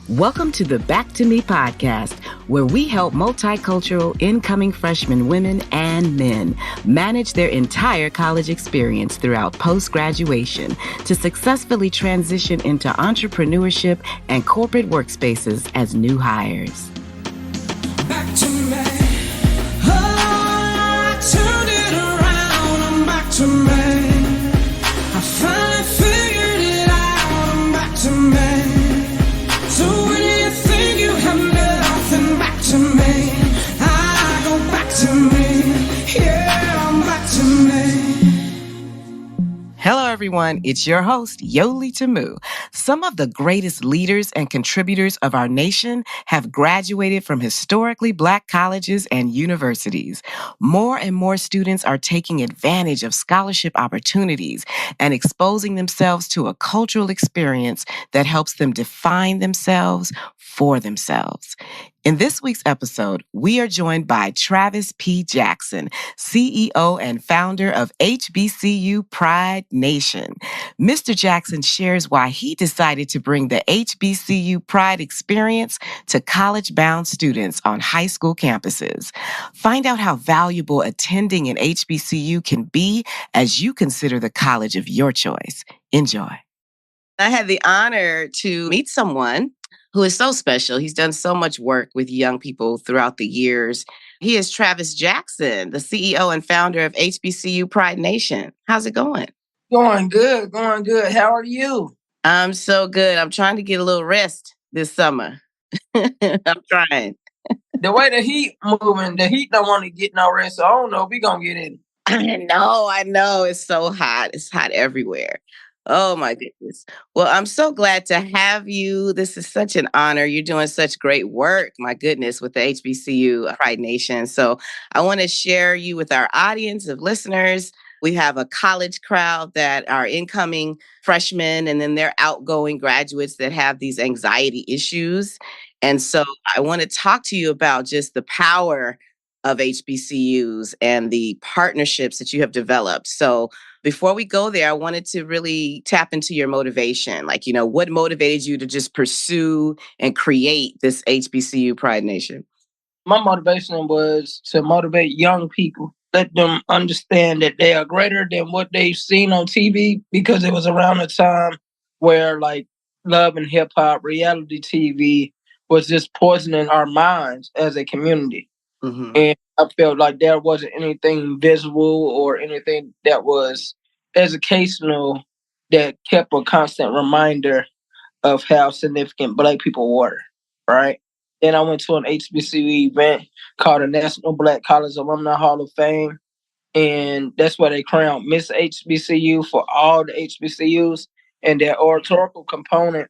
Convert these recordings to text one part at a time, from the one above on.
Welcome to the Back to Me podcast, where we help multicultural incoming freshman women and men manage their entire college experience throughout post-graduation to successfully transition into entrepreneurship and corporate workspaces as new hires. Back to me. Oh, I turned it around. I'm back to me. I finally figured it out. I'm back to me. So when you think you have nothing, back to me. I go back to me. Yeah, I'm back to me. Hello, everyone. It's your host, Yoli Tamu. Some of the greatest leaders and contributors of our nation have graduated from historically Black colleges and universities. More and more students are taking advantage of scholarship opportunities and exposing themselves to a cultural experience that helps them define themselves for themselves. In this week's episode, we are joined by Travis P. Jackson, CEO and founder of HBCU Pride Nation. Mr. Jackson shares why he decided to bring the HBCU Pride Experience to college-bound students on high school campuses. Find out how valuable attending an HBCU can be as you consider the college of your choice. Enjoy. I had the honor to meet someone who is so special. He's done so much work with young people throughout the years. He is Travis Jackson, the CEO and founder of HBCU Pride Nation. How's it going? Going good. How are you? I'm so good. I'm trying to get a little rest this summer. I'm trying. The way the heat moving, the heat don't want to get no rest. So I don't know if we gonna get in. I know. It's so hot. It's hot everywhere. Oh my goodness. Well, I'm so glad to have you. This is such an honor. You're doing such great work, my goodness, with the HBCU Pride Nation. So I want to share you with our audience of listeners. We have a college crowd that are incoming freshmen, and then they're outgoing graduates that have these anxiety issues. And so I want to talk to you about just the power of HBCUs and the partnerships that you have developed. So before we go there, I wanted to really tap into your motivation. Like, what motivated you to just pursue and create this HBCU Pride Nation? My motivation was to motivate young people, let them understand that they are greater than what they've seen on TV, because it was around a time where like love and hip hop, reality TV was just poisoning our minds as a community. Mm-hmm. And I felt like there wasn't anything visible or anything that was educational that kept a constant reminder of how significant Black people were, right? Then I went to an HBCU event called the National Black College Alumni Hall of Fame, and that's where they crowned Miss HBCU for all the HBCUs. And their oratorical component,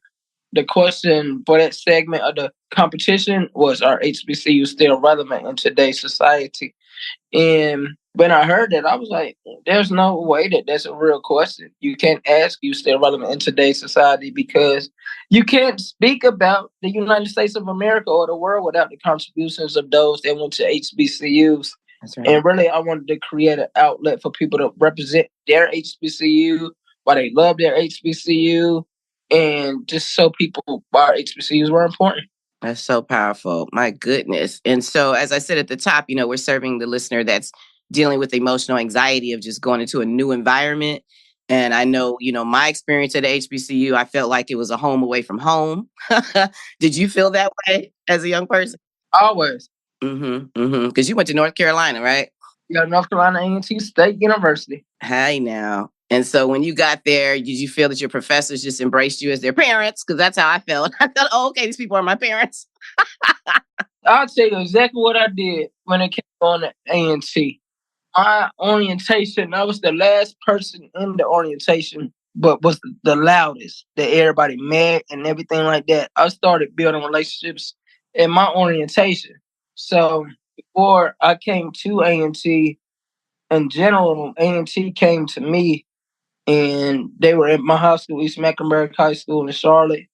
the question for that segment of the competition was, are HBCUs still relevant in today's society? And when I heard that, I was like, there's no way that that's a real question. You can't ask you still relevant in today's society, because you can't speak about the United States of America or the world without the contributions of those that went to HBCUs. That's right. And really, I wanted to create an outlet for people to represent their HBCU, why they love their HBCU, and just show people why HBCUs were important. That's so powerful. My goodness. And so, as I said at the top, we're serving the listener that's dealing with emotional anxiety of just going into a new environment. And I know, my experience at HBCU, I felt like it was a home away from home. Did you feel that way as a young person? Always. Because you went to North Carolina, right? Yeah, North Carolina A&T State University. Hey, now. And so when you got there, did you feel that your professors just embraced you as their parents? Because that's how I felt. I thought, oh, okay, these people are my parents. I'll tell you exactly what I did when it came on to A&T. My orientation, I was the last person in the orientation, but was the loudest that everybody met and everything like that. I started building relationships in my orientation. So before I came to A&T, in general, A&T came to me, and they were at my high school, East Mecklenburg High School in Charlotte.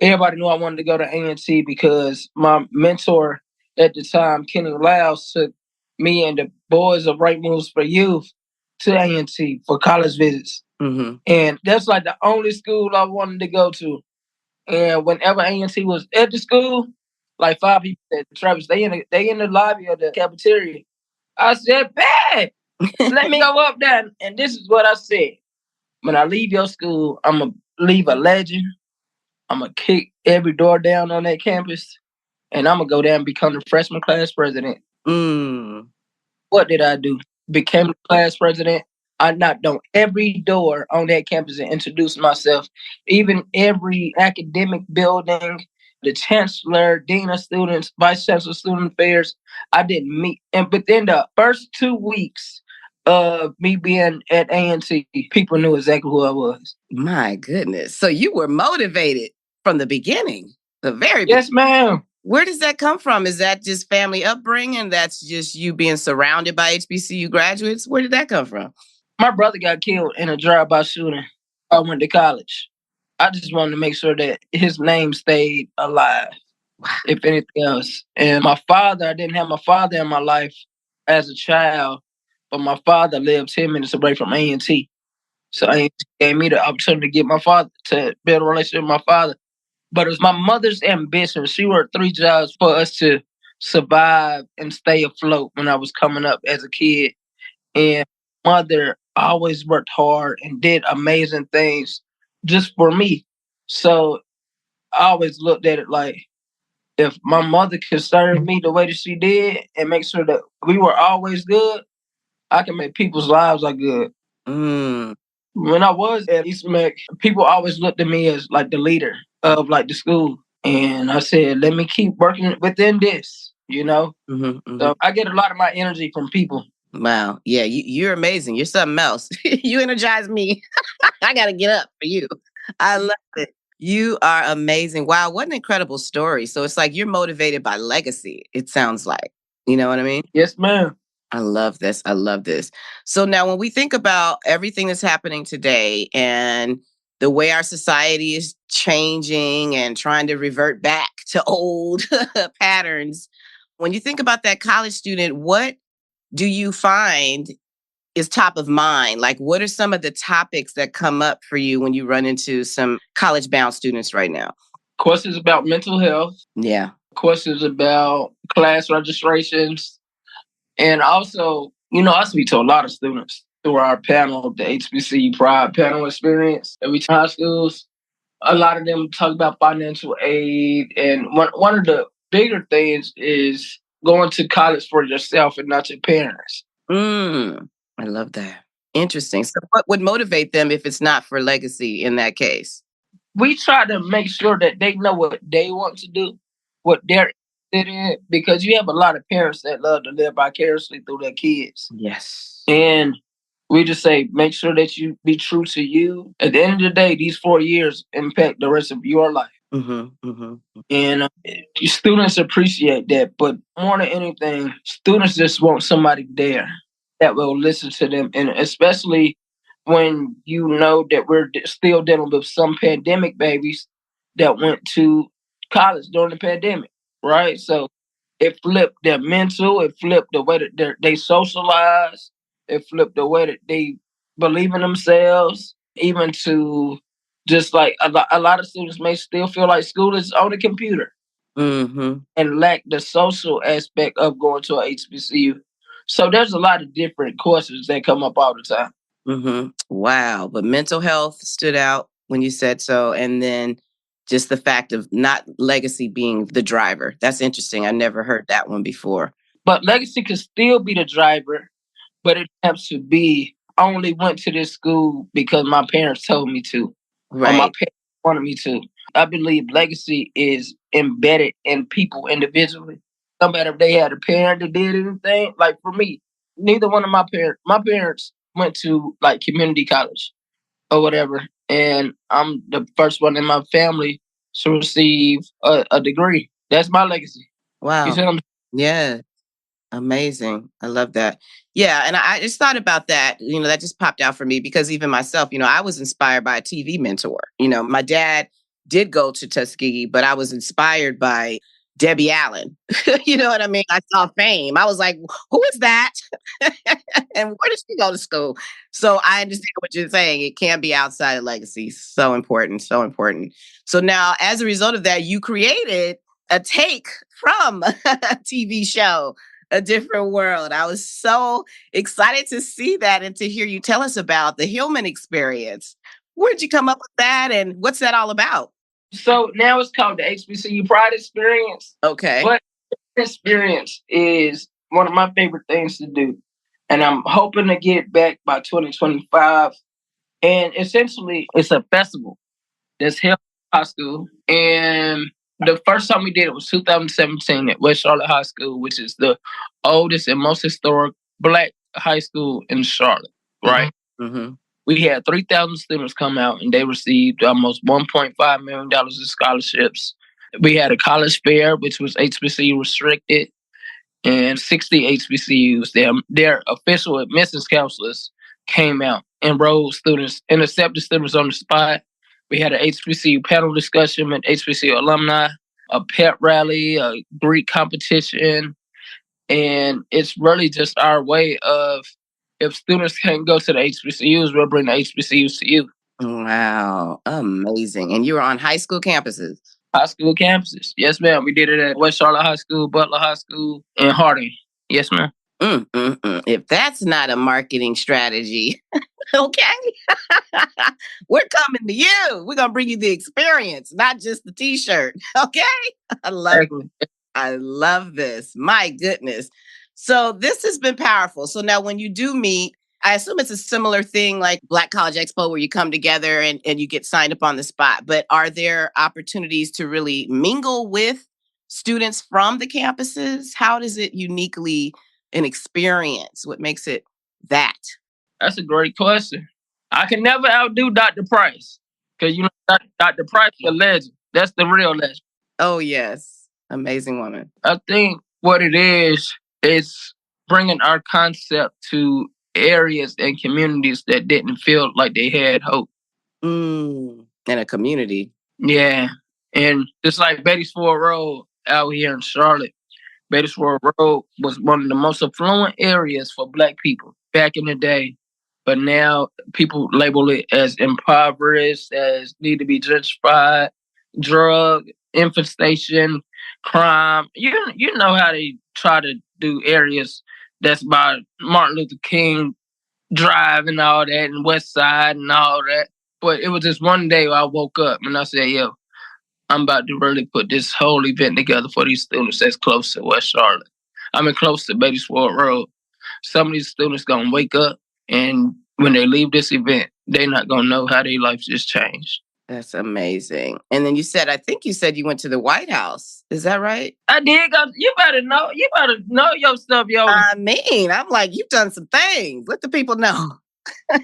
Everybody knew I wanted to go to A&T because my mentor at the time, Kenny Lyles, took me and the boys of Right Moves for Youth to A&T for college visits. Mm-hmm. And that's like the only school I wanted to go to. And whenever A&T was at the school, like 5 people at Travis, they in the lobby of the cafeteria. I said, "Bad, let me go up there." And this is what I said: when I leave your school, I'm gonna leave a legend. I'm gonna kick every door down on that campus, and I'm gonna go down and become the freshman class president. What did I do? Became the class president. I knocked on every door on that campus and introduced myself. Even every academic building, the chancellor, dean of students, vice chancellor of student affairs, I didn't meet. And within the first 2 weeks of me being at A&T, people knew exactly who I was. My goodness. So you were motivated from the beginning, the very beginning. Yes, ma'am. Where does that come from? Is that just family upbringing? That's just you being surrounded by HBCU graduates? Where did that come from? My brother got killed in a drive-by shooting. I went to college. I just wanted to make sure that his name stayed alive, if anything else. And my father, I didn't have my father in my life as a child, but my father lived 10 minutes away from A&T. So A&T gave me the opportunity to get my father, to build a relationship with my father. But it was my mother's ambition. She worked 3 jobs for us to survive and stay afloat when I was coming up as a kid. And mother always worked hard and did amazing things just for me. So I always looked at it like, if my mother could serve me the way that she did and make sure that we were always good, I can make people's lives like good. When I was at East Mac, people always looked at me as like the leader of like the school. And I said, let me keep working within this, you know? So I get a lot of my energy from people. Wow. Yeah, you're amazing. You're something else. You energize me. I got to get up for you. I love it. You are amazing. Wow, what an incredible story. So it's like you're motivated by legacy, it sounds like. You know what I mean? Yes, ma'am. I love this. I love this. So now when we think about everything that's happening today and the way our society is changing and trying to revert back to old patterns, when you think about that college student, what do you find is top of mind? Like, what are some of the topics that come up for you when you run into some college-bound students right now? Questions about mental health. Yeah. Questions about class registrations. And also, you know, I speak to a lot of students through our panel, the HBCU Pride Panel Experience, every high schools. A lot of them talk about financial aid. And one of the bigger things is going to college for yourself and not your parents. I love that. Interesting. So what would motivate them if it's not for legacy in that case? We try to make sure that they know what they want to do, what they're interested in, because you have a lot of parents that love to live vicariously through their kids. Yes. And we just say, make sure that you be true to you. At the end of the day, these 4 years impact the rest of your life. And students appreciate that. But more than anything, students just want somebody there that will listen to them. And especially when you know that we're still dealing with some pandemic babies that went to college during the pandemic, right? So it flipped their mental, it flipped the way that they socialize, it flipped the way that they believe in themselves, even to just like a lot of students may still feel like school is on the computer and lack the social aspect of going to a HBCU. So there's a lot of different courses that come up all the time. Wow. But mental health stood out when you said so. And then just the fact of not legacy being the driver. That's interesting. I never heard that one before. But legacy could still be the driver, but it has to be, I only went to this school because my parents told me to. Right. Or my parents wanted me to. I believe legacy is embedded in people individually. No matter if they had a parent that did anything. Like for me, neither one of my parents went to like community college or whatever. And I'm the first one in my family to receive a degree. That's my legacy. Wow. You see what I'm saying? Yeah. Amazing. I love that. Yeah. And I just thought about that, that just popped out for me because even myself, I was inspired by a TV mentor. My dad did go to Tuskegee, but I was inspired by Debbie Allen. You know what I mean? I saw Fame. I was like, who is that? And where did she go to school? So I understand what you're saying. It can't be outside of legacy. So important. So important. So now, as a result of that, you created a take from a TV show, A Different World. I was so excited to see that and to hear you tell us about the Hillman experience. Where'd you come up with that and what's that all about? So now it's called the HBCU Pride Experience. Okay. But experience is one of my favorite things to do. And I'm hoping to get back by 2025. And essentially, it's a festival that's held in high school. And the first time we did it was 2017 at West Charlotte High School, which is the oldest and most historic Black high school in Charlotte, right? Mm-hmm. We had 3,000 students come out, and they received almost $1.5 million in scholarships. We had a college fair, which was HBCU restricted, and 60 HBCUs. Their official admissions counselors came out, enrolled students, and accepted students on the spot. We had an HBCU panel discussion with HBCU alumni, a pep rally, a Greek competition, and it's really just our way of, if students can't go to the HBCUs, we'll bring the HBCUs to you. Wow. Amazing. And you were on high school campuses? High school campuses. Yes, ma'am. We did it at West Charlotte High School, Butler High School, and Harding. Yes, ma'am. If that's not a marketing strategy, okay. We're coming to you. We're going to bring you the experience, not just the t-shirt. Okay. I love it. I love this. My goodness. So this has been powerful. So now when you do meet, I assume it's a similar thing like Black College Expo where you come together and you get signed up on the spot. But are there opportunities to really mingle with students from the campuses? How does it uniquely an experience? What makes it that? That's a great question. I can never outdo Dr. Price because, you know, Dr. Price is a legend. That's the real legend. Oh, yes. Amazing woman. I think what it is bringing our concept to areas and communities that didn't feel like they had hope. In a community. Yeah. And just like Beatty-Ford Road out here in Charlotte, Beatty-Ford Road was one of the most affluent areas for Black people back in the day. But now people label it as impoverished, as need to be gentrified, drug infestation, crime. You know how they try to do areas that's by Martin Luther King Drive and all that, and West Side and all that. But it was just one day I woke up and I said, yo, I'm about to really put this whole event together for these students that's close to West Charlotte. I mean, close to Beatty-Ford Road. Some of these students going to wake up, and when they leave this event, they're not going to know how their life just changed. That's amazing. And then I think you said you went to the White House. Is that right? I did go. You better know your stuff, yo. I mean, I'm like, you've done some things. Let the people know.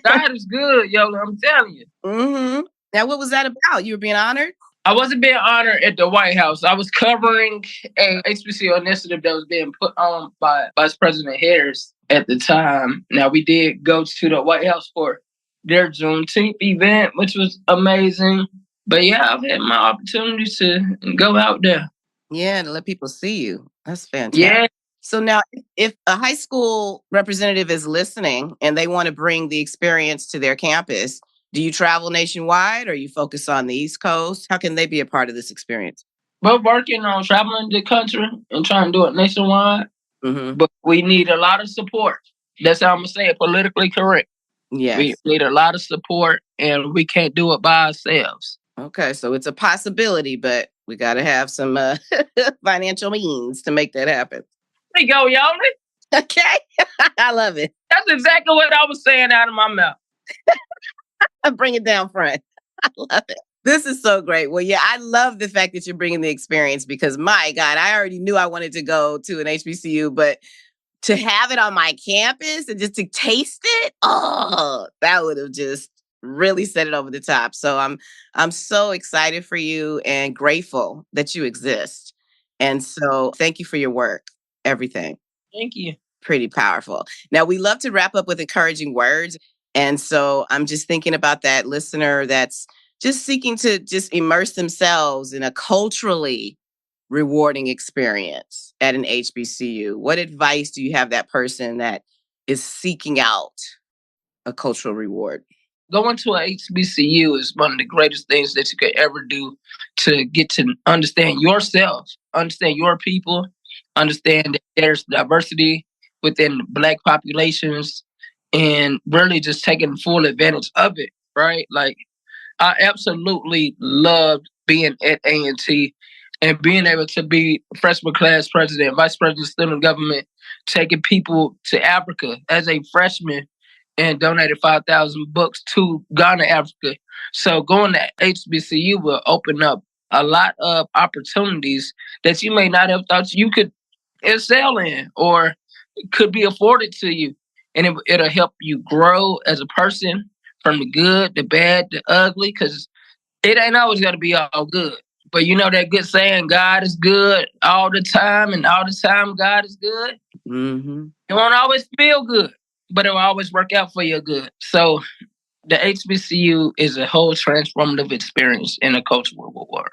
God is good, yo. I'm telling you. Mm-hmm. Now, what was that about? You were being honored? I wasn't being honored at the White House. I was covering a HBCU initiative that was being put on by Vice President Harris at the time. Now, we did go to the White House for their Juneteenth event, which was amazing. But yeah, I've had my opportunity to go out there. Yeah, to let people see you. That's fantastic. Yeah. So now, if a high school representative is listening and they want to bring the experience to their campus, do you travel nationwide or you focus on the East Coast? How can they be a part of this experience? We're working on traveling the country and trying to do it nationwide. Mm-hmm. But we need a lot of support. That's how I'm going to say it, politically correct. Yes. We need a lot of support, and we can't do it by ourselves. Okay, so it's a possibility, but we got to have some financial means to make that happen. There you go, Yoli. Okay, I love it. That's exactly what I was saying out of my mouth. Bring it down front. I love it. This is so great. Well, yeah, I love the fact that you're bringing the experience because, my God, I already knew I wanted to go to an HBCU, but to have it on my campus and just to taste it, oh, that would have just really set it over the top. So I'm so excited for you and grateful that you exist. And so thank you for your work, everything. Thank you. Pretty powerful. Now, we love to wrap up with encouraging words. And so I'm just thinking about that listener that's just seeking to just immerse themselves in a culturally rewarding experience at an HBCU? What advice do you have that person that is seeking out a cultural reward? Going to a HBCU is one of the greatest things that you could ever do to get to understand yourself, understand your people, understand that there's diversity within Black populations, and really just taking full advantage of it, right? Like, I absolutely loved being at A&T and being able to be freshman class president, vice president of student government, taking people to Africa as a freshman and donated 5,000 books to Ghana, Africa. So going to HBCU will open up a lot of opportunities that you may not have thought you could excel in or could be afforded to you. And it'll help you grow as a person from the good, the bad, the ugly, because it ain't always going to be all good. But you know that good saying, God is good all the time, and all the time God is good? Mm-hmm. It won't always feel good, but it will always work out for your good. So the HBCU is a whole transformative experience in a cultural reward.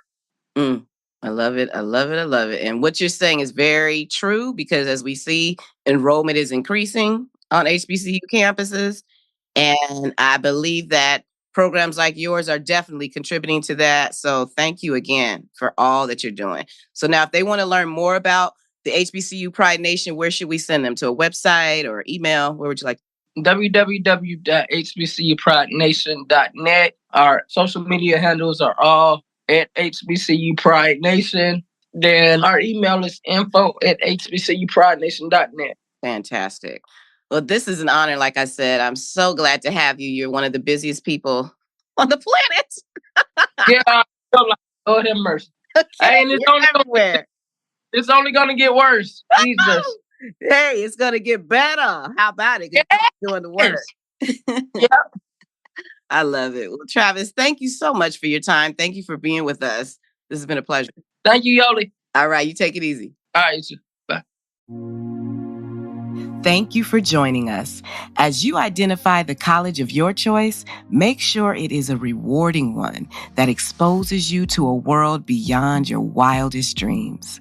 I love it. I love it. I love it. And what you're saying is very true, because as we see, enrollment is increasing on HBCU campuses. And I believe that programs like yours are definitely contributing to that. So thank you again for all that you're doing. So now if they want to learn more about the HBCU Pride Nation, where should we send them? To a website or email? Where would you like? www.hbcupridenation.net. Our social media handles are all at HBCU Pride Nation. Then our email is info@hbcupridenation.net. Fantastic. Well, this is an honor. Like I said, I'm so glad to have you. You're one of the busiest people on the planet. Yeah, Lord have mercy. Okay, it's only going to get worse. Jesus. Hey, it's going to get better. How about it? Keep doing the work. Yeah. I love it. Well, Travis, thank you so much for your time. Thank you for being with us. This has been a pleasure. Thank you, Yoli. All right, you take it easy. All right, you too. Bye. Thank you for joining us. As you identify the college of your choice, make sure it is a rewarding one that exposes you to a world beyond your wildest dreams.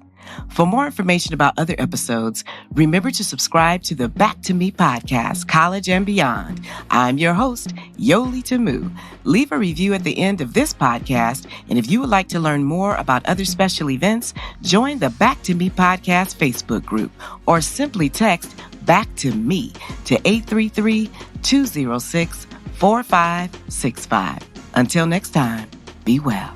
For more information about other episodes, remember to subscribe to the Back to Me podcast, College and Beyond. I'm your host, Yoli Tamu. Leave a review at the end of this podcast, and if you would like to learn more about other special events, join the Back to Me podcast Facebook group, or simply text Back to Me to 833-206-4565. Until next time, be well.